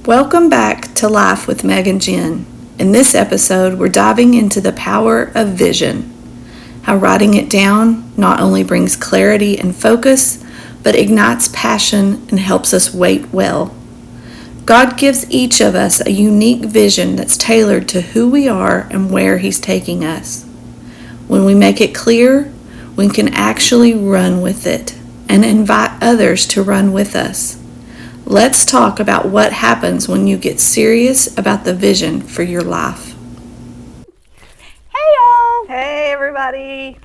Welcome back to Life with Meg and Jenn. In this episode, we're diving into the power of vision. How writing it down not only brings clarity and focus, but ignites passion and helps us wait well. God gives each of us a unique vision that's tailored to who we are and where He's taking us. When we make it clear, we can actually run with it and invite others to run with us. Let's talk about what happens when you get serious about the vision for your life. Hey y'all! Hey everybody!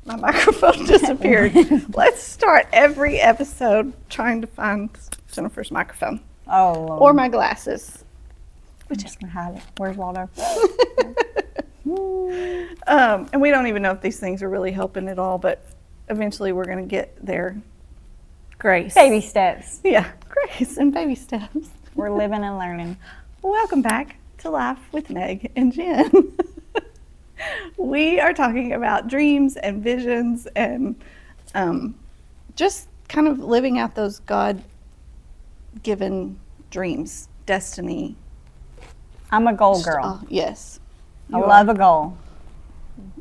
My microphone disappeared. Let's start every episode trying to find Jennifer's microphone. Oh Lord. Or my glasses. We're just gonna hide it. Where's Waldo? And we don't even know if these things are really helping at all, but eventually we're gonna get there. Grace. Baby steps. Yeah, grace and baby steps. We're living and learning. Welcome back to Life with Meg and Jenn. We are talking about dreams and visions and just kind of living out those God-given dreams, destiny. I'm a goal girl. Yes. I love a goal.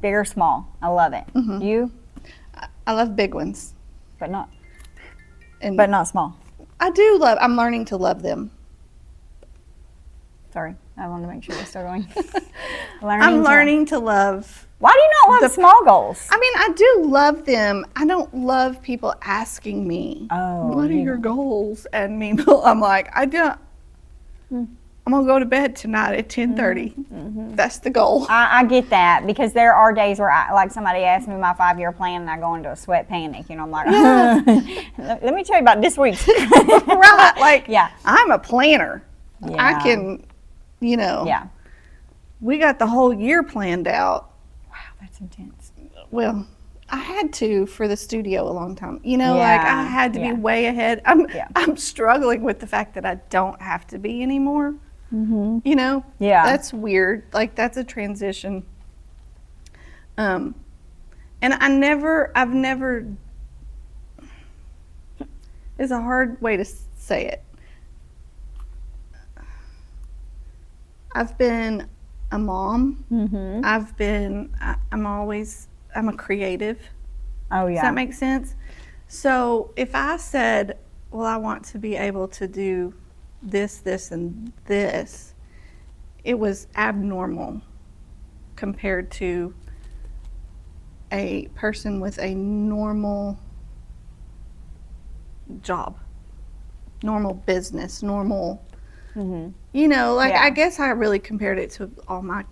Big or small. I love it. Mm-hmm. You? I love big ones. But not small. I do love, I'm learning to love them. Sorry. I wanted to make sure we're still going. I'm learning to love. Why do you not love small goals? I mean, I do love them. I don't love people asking me, what are your goals? And meanwhile, I'm like, I'm going to go to bed tonight at 10:30. Mm-hmm. That's the goal. I get that because there are days where like somebody asks me my 5-year plan and I go into a sweat panic. You know, I'm like, let me tell you about this week's. Right. Like, yeah. I'm a planner. Yeah. I can, Yeah. We got the whole year planned out. Wow, that's intense. Well, I had to for the studio a long time. Like I had to be way ahead. I'm struggling with the fact that I don't have to be anymore. Mm-hmm. Yeah, that's weird. Like that's a transition. And I've never. It's a hard way to say it. I've been a mom. Mm-hmm. I'm a creative. Oh yeah. Does that make sense? So if I said, well, I want to be able to do this, this, and this, it was abnormal compared to a person with a normal job, normal business, normal, I guess I really compared it to all my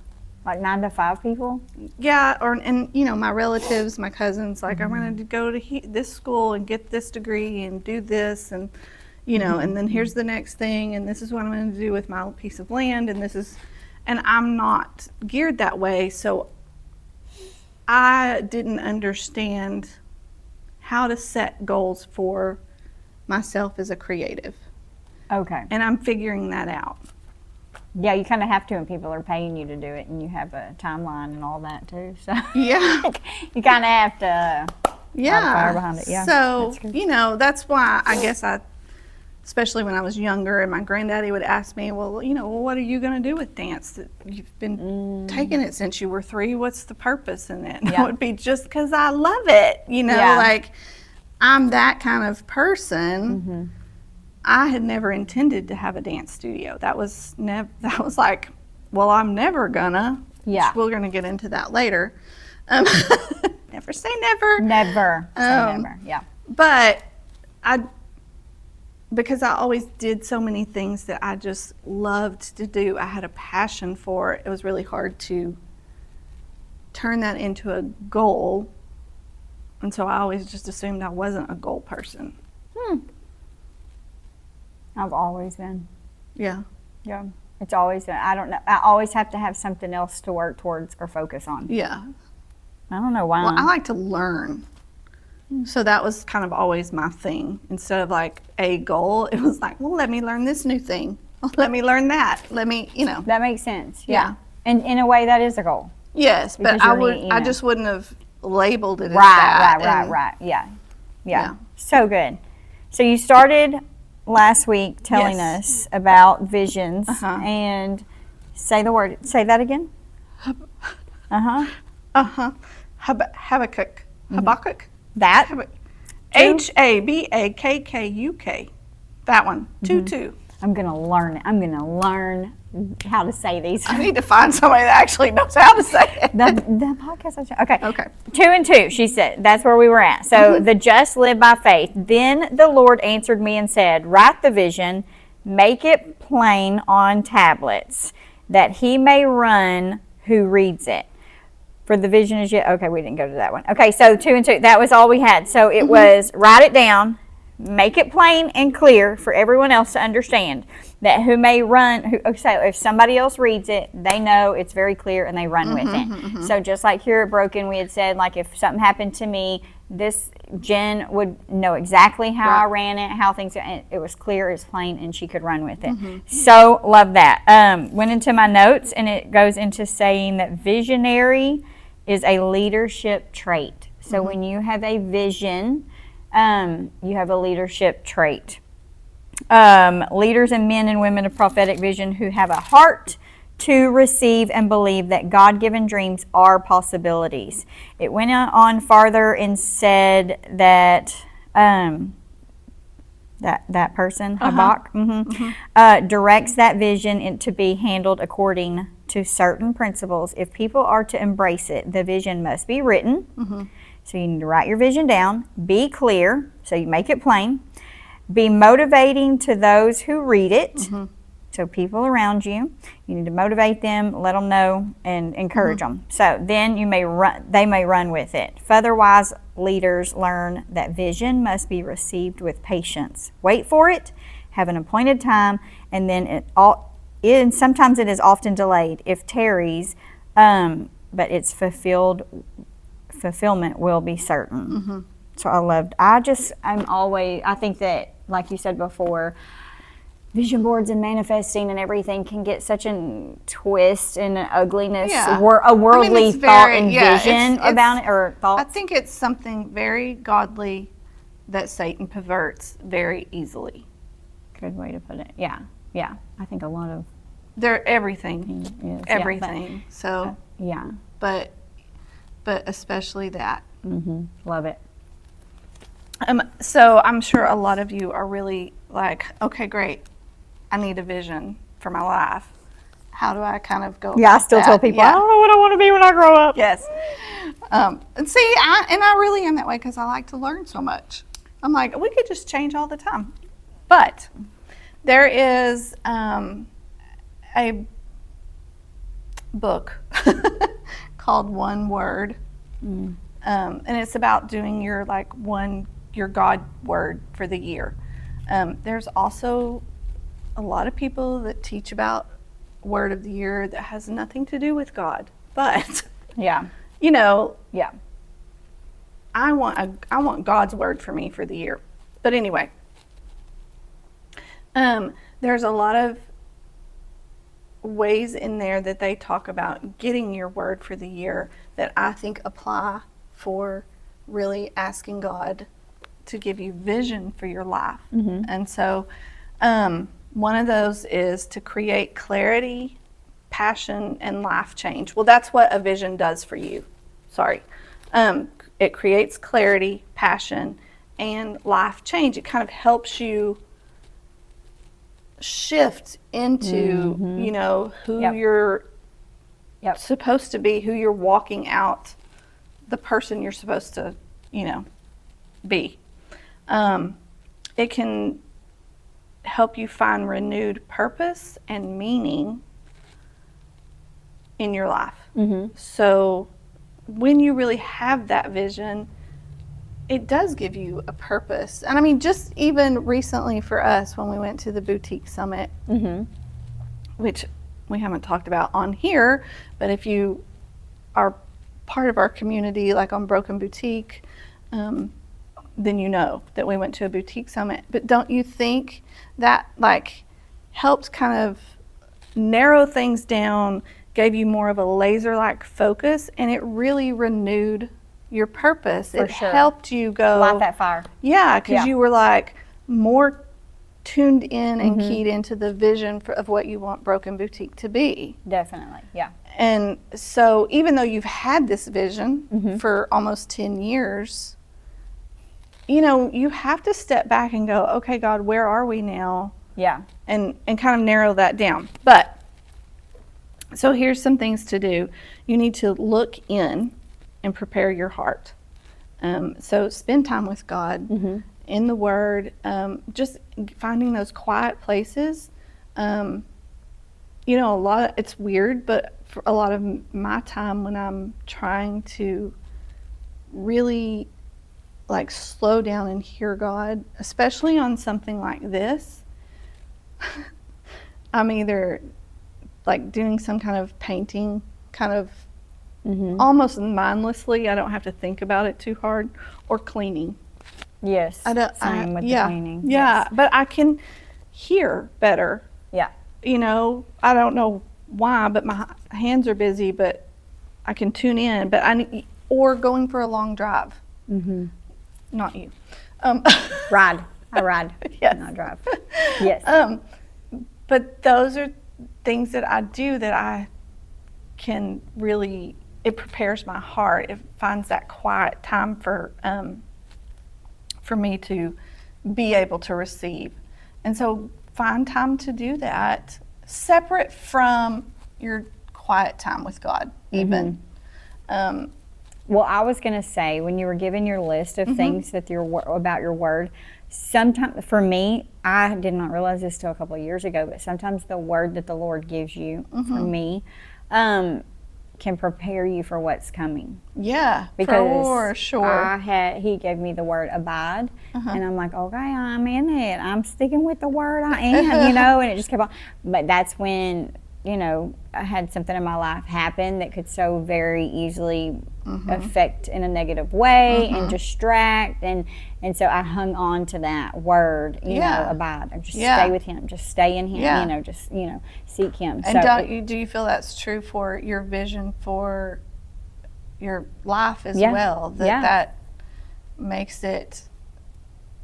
like 9 to 5 people. Yeah, my relatives, my cousins. Like I'm going to go to this school and get this degree and do this, and and then here's the next thing, and this is what I'm going to do with my piece of land, and I'm not geared that way. So I didn't understand how to set goals for myself as a creative. Okay. And I'm figuring that out. Yeah, you kind of have to when people are paying you to do it and you have a timeline and all that too. So yeah, you kind of have to fire behind it. Yeah. So, that's why I guess especially when I was younger and my granddaddy would ask me, well, what are you going to do with dance? You've been taking it since you were 3. What's the purpose in it? And it would be just because I love it. Like I'm that kind of person. Mm-hmm. I had never intended to have a dance studio. That was like, well, I'm never gonna. Yeah. We're gonna get into that later. Never say never. Never say never. Yeah. But because I always did so many things that I just loved to do, I had a passion for, it was really hard to turn that into a goal. And so I always just assumed I wasn't a goal person. I've always been. Yeah. Yeah. It's always been. I don't know. I always have to have something else to work towards or focus on. Yeah. I don't know why. Well, I like to learn. So that was kind of always my thing. Instead of like a goal, it was like, well, let me learn this new thing. Well, let me learn that. Let me, That makes sense. Yeah. And in a way, that is a goal. Yes, but I just wouldn't have labeled it as that. Right. Yeah. So good. So you started last week telling us about visions and say the word. Say that again. Habakkuk. Habakkuk. That. Habakkuk. That one. 2:2. I'm gonna learn it. I'm gonna learn how to say these. I need to find somebody that actually knows how to say it. The podcast. Okay. Okay. 2 and 2. She said that's where we were at. So the just live by faith. Then the Lord answered me and said, "Write the vision, make it plain on tablets, that he may run who reads it." For the vision is yet. Okay, we didn't go to that one. Okay, so 2 and 2. That was all we had. So it was write it down, make it plain and clear for everyone else to understand, that who may run. So if somebody else reads it, they know it's very clear and they run with it. So just like here at Broken, we had said, like, if something happened to me, this Jen would know exactly how I ran it, how things. And it was clear, it was plain, and she could run with it. So love that. Went into my notes, and it goes into saying that visionary is a leadership trait. So when you have a vision, you have a leadership trait. Leaders and men and women of prophetic vision who have a heart to receive and believe that God-given dreams are possibilities. It went on farther and said that that person, Habakkuk, directs that vision to be handled according to certain principles. If people are to embrace it, the vision must be written. So you need to write your vision down, be clear, so you make it plain, be motivating to those who read it. So people around you, you need to motivate them, let them know, and encourage them. So then they may run with it. Otherwise, leaders learn that vision must be received with patience. Wait for it, have an appointed time, and then sometimes it is often delayed if tarries, but its fulfillment will be certain. So I think that, like you said before, vision boards and manifesting and everything can get such a twist and an ugliness, a worldly thought and vision about it, or thoughts. I think it's something very godly that Satan perverts very easily. Good way to put it. Yeah. I think a lot of they're everything. Is, everything. So yeah. But especially that. Love it. So I'm sure a lot of you are really like, okay, great. I need a vision for my life. How do I kind of go? Yeah, I still tell people, I don't know what I want to be when I grow up. Yes. And see, I really am that way because I like to learn so much. I'm like, we could just change all the time. But there is a book called One Word. And it's about doing your God word for the year. There's also a lot of people that teach about word of the year that has nothing to do with God. But I want God's word for me for the year. But anyway, there's a lot of ways in there that they talk about getting your word for the year that I think apply for really asking God to give you vision for your life. And so one of those is to create clarity, passion, and life change. Well, that's what a vision does for you. It creates clarity, passion, and life change. It kind of helps you shift into, who you're supposed to be, who you're walking out, the person you're supposed to, be. It can help you find renewed purpose and meaning in your life. So when you really have that vision, it does give you a purpose. And I mean, just even recently for us, when we went to the boutique summit, which we haven't talked about on here, but if you are part of our community, like on Broken Boutique, then you know that we went to a boutique summit. But don't you think that helped kind of narrow things down, gave you more of a laser-like focus, and it really renewed your purpose. It helped you go light that fire. Yeah, because you were more tuned in and keyed into the vision of what you want Broken Boutique to be. Definitely, yeah. And so even though you've had this vision for almost 10 years, you know, you have to step back and go, okay, God, where are we now? Yeah. And kind of narrow that down. But, so here's some things to do. You need to look in and prepare your heart. So spend time with God in the Word, just finding those quiet places. You know, it's weird, but for a lot of my time when I'm trying to really like slow down and hear God, especially on something like this, I'm either like doing some kind of painting, kind of almost mindlessly. I don't have to think about it too hard, or cleaning. Yes. Same with the cleaning. Yeah, Yes. but I can hear better. Yeah. You know, I don't know why, but my hands are busy, but I can tune in. But or going for a long drive. Not you. Ride. I ride. Yes. Not drive. Yes. But those are things that I do that I can really, it prepares my heart. It finds that quiet time for me to be able to receive. And so find time to do that, separate from your quiet time with God, even. Well, I was going to say, when you were giving your list of things that about your word, sometimes, for me, I did not realize this till a couple of years ago, but sometimes the word that the Lord gives you, for me, can prepare you for what's coming. Yeah, Because for sure. He gave me the word abide, and I'm like, okay, I'm in it. I'm sticking with the word. I am, you know, and it just kept on. But that's when, you know, I had something in my life happen that could so very easily affect in a negative way and distract, and so I hung on to that word, you know, abide, or just stay with Him, just stay in Him, you know, just, you know, seek Him. And do you feel that's true for your vision for your life as well? That makes it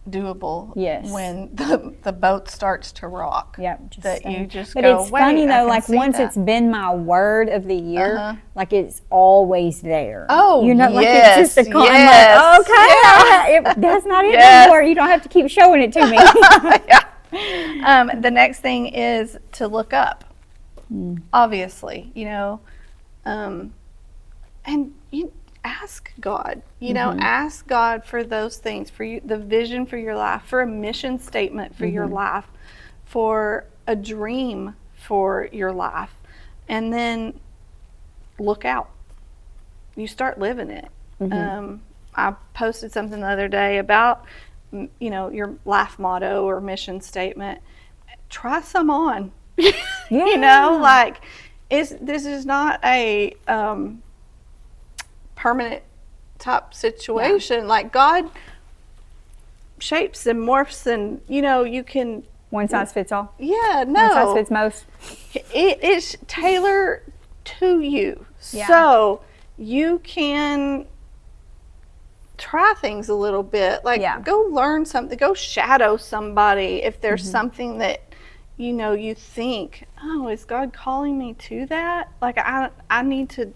doable when the boat starts to rock. Just that stay. you just but go, it's funny though, like once that. it's been my word of the year, like it's always there. Oh, you know, like yes, it's just a con. yes, I'm like, okay, that's not it anymore. You don't have to keep showing it to me. The next thing is to look up. Obviously, you know, and you ask God. You know, ask God for those things, for you, the vision for your life, for a mission statement for your life, for a dream for your life, and then look out. You start living it. I posted something the other day about, you know, your life motto or mission statement. Try some on. You know, like this is not a permanent type situation. Like God shapes and morphs, and you know, you can one size fits all. Yeah, no. One size fits most. It is tailored to you. So you can try things a little bit. Like go learn something, go shadow somebody if there's something that you know you think, oh, is God calling me to that? Like I need to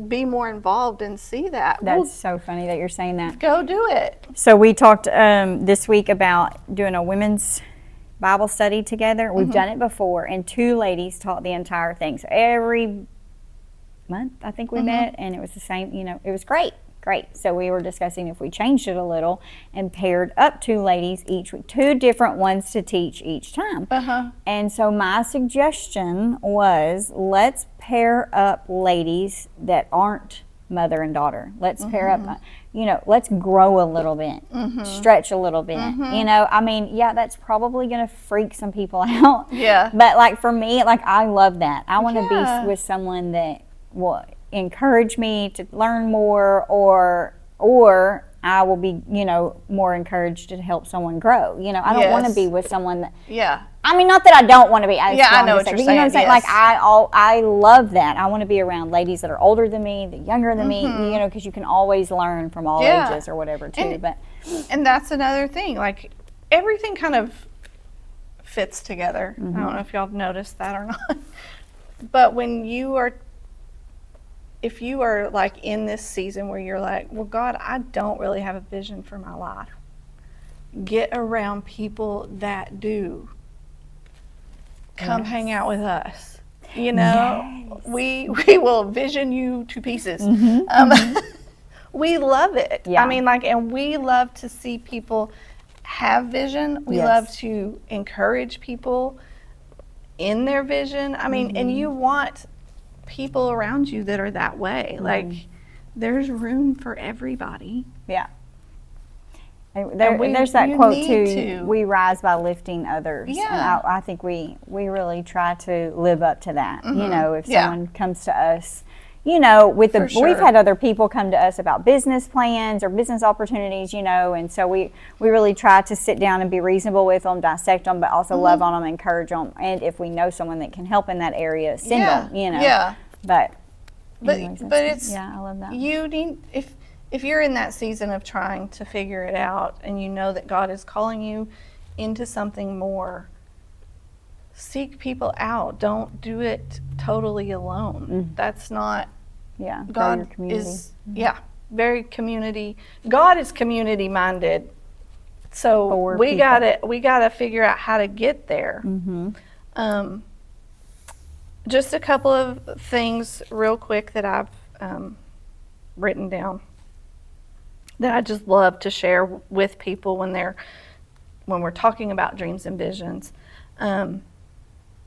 be more involved and see that. That's so funny that you're saying that. Go do it. So we talked this week about doing a women's Bible study together. We've done it before, and 2 ladies taught the entire thing. So every month, I think we met, and it was the same, you know, it was great. So we were discussing if we changed it a little and paired up 2 ladies each week, 2 different ones to teach each time. And so my suggestion was, let's pair up ladies that aren't mother and daughter. Let's pair up, you know, let's grow a little bit, stretch a little bit. You know, I mean, that's probably going to freak some people out. But like for me, like I love that. I want to be with someone that will encourage me to learn more, or I will be, you know, more encouraged to help someone grow. You know, I don't want to be with someone that. I mean, not that I don't want to be. I know what you're saying. You know what I'm saying? Like I love that. I want to be around ladies that are older than me, that younger than me. You know, because you can always learn from all ages or whatever too. And that's another thing. Like everything kind of fits together. I don't know if y'all have noticed that or not. But if you are like in this season where you're like, well, God, I don't really have a vision for my life. Get around people that do. Come hang out with us. You know, we will vision you to pieces. We love it. Yeah. I mean, like, and we love to see people have vision. We love to encourage people in their vision. I mean, and you want people around you that are that way. Like, there's room for everybody. Yeah. There's that quote too, we rise by lifting others. Yeah. And I think we really try to live up to that. You know, if someone comes to us, you know, we've had other people come to us about business plans or business opportunities, you know, and so we really try to sit down and be reasonable with them, dissect them, but also love on them, encourage them, and if we know someone that can help in that area, send them, you know. Yeah. But it's, I love that. You need, if you're in that season of trying to figure it out and you know that God is calling you into something more, seek people out. Don't do it totally alone. That's not, God is, very community. God is community minded. So we gotta figure out how to get there. Just a couple of things real quick that I've written down that I just love to share with people when we're talking about dreams and visions.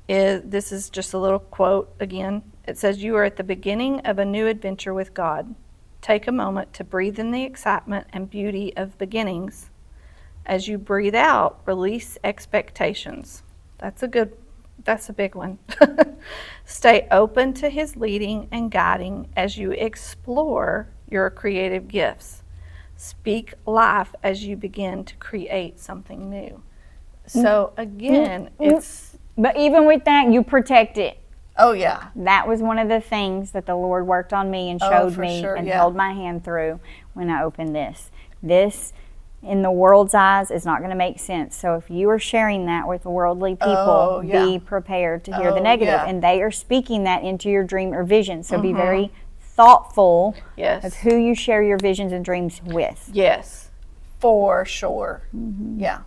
This is just a little quote again. It says, "You are at the beginning of a new adventure with God. Take a moment to breathe in the excitement and beauty of beginnings. As you breathe out, release expectations." That's a big one. Stay open to His leading and guiding as you explore your creative gifts. Speak life as you begin to create something new. So again, But even with that, you protect it. Oh yeah. That was one of the things that the Lord worked on me and showed me and held my hand through when I opened this. This, in the world's eyes, is not going to make sense. So if you are sharing that with worldly people, be prepared to hear the negative. And they are speaking that into your dream or vision. So be very thoughtful of who you share your visions and dreams with. Yes, for sure. Yeah.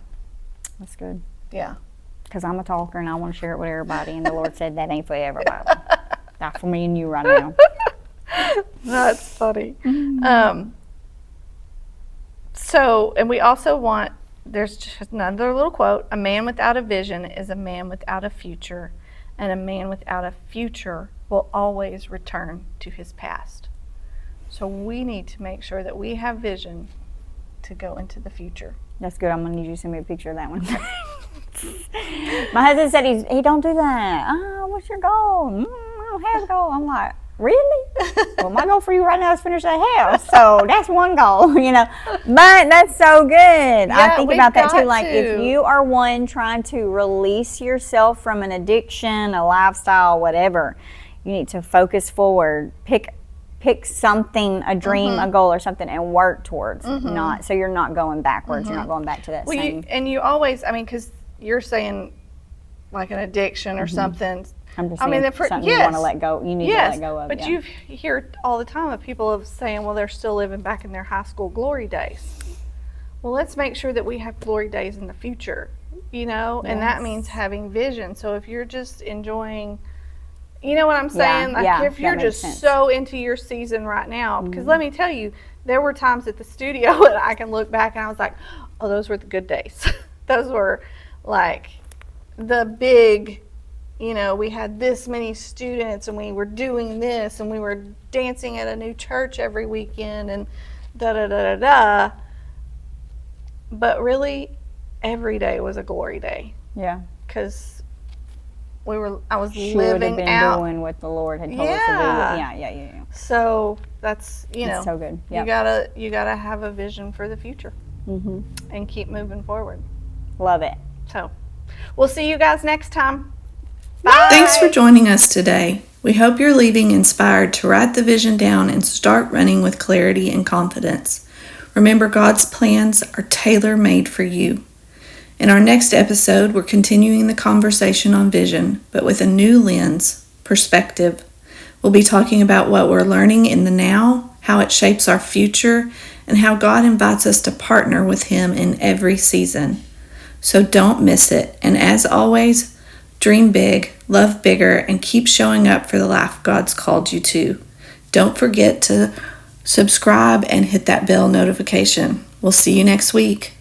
That's good. Yeah. Because I'm a talker and I want to share it with everybody. And the Lord said that ain't for everybody. Not for me and you right now. That's funny. So, and we also want, there's just another little quote, "A man without a vision is a man without a future, and a man without a future will always return to his past." So we need to make sure that we have vision to go into the future. That's good. I'm going to need you to send me a picture of that one. My husband said he don't do that. Oh, what's your goal? I don't have a goal. I'm like, really? Well, my goal for you right now is finish that house. So that's one goal, you know. But that's so good. I think about that too. Like if you are one trying to release yourself from an addiction, a lifestyle, whatever, you need to focus forward. Pick something, a dream, a goal or something, and work towards. Not so you're not going backwards. You're not going back to that same. You always, I mean, because you're saying like an addiction or something. I'm just saying something you want to let go. You need to let go of. But you hear all the time of people saying, well, they're still living back in their high school glory days. Well, let's make sure that we have glory days in the future, you know, and that means having vision. So if you're just enjoying, you know what I'm saying? If you're just so into your season right now, because let me tell you, there were times at the studio that I can look back and I was like, oh, those were the good days. Those were like the big, you know, we had this many students and we were doing this and we were dancing at a new church every weekend and da-da-da-da-da. But really, every day was a glory day. Yeah. Because I was living out. Doing what the Lord had told us to do. Yeah. So that's, you know. So good. You gotta have a vision for the future and keep moving forward. Love it. So we'll see you guys next time. Bye. Thanks for joining us today. We hope you're leaving inspired to write the vision down and start running with clarity and confidence. Remember, God's plans are tailor-made for you. In our next episode, we're continuing the conversation on vision, but with a new lens, perspective. We'll be talking about what we're learning in the now, how it shapes our future, and how God invites us to partner with Him in every season. So don't miss it. And as always, dream big, love bigger, and keep showing up for the life God's called you to. Don't forget to subscribe and hit that bell notification. We'll see you next week.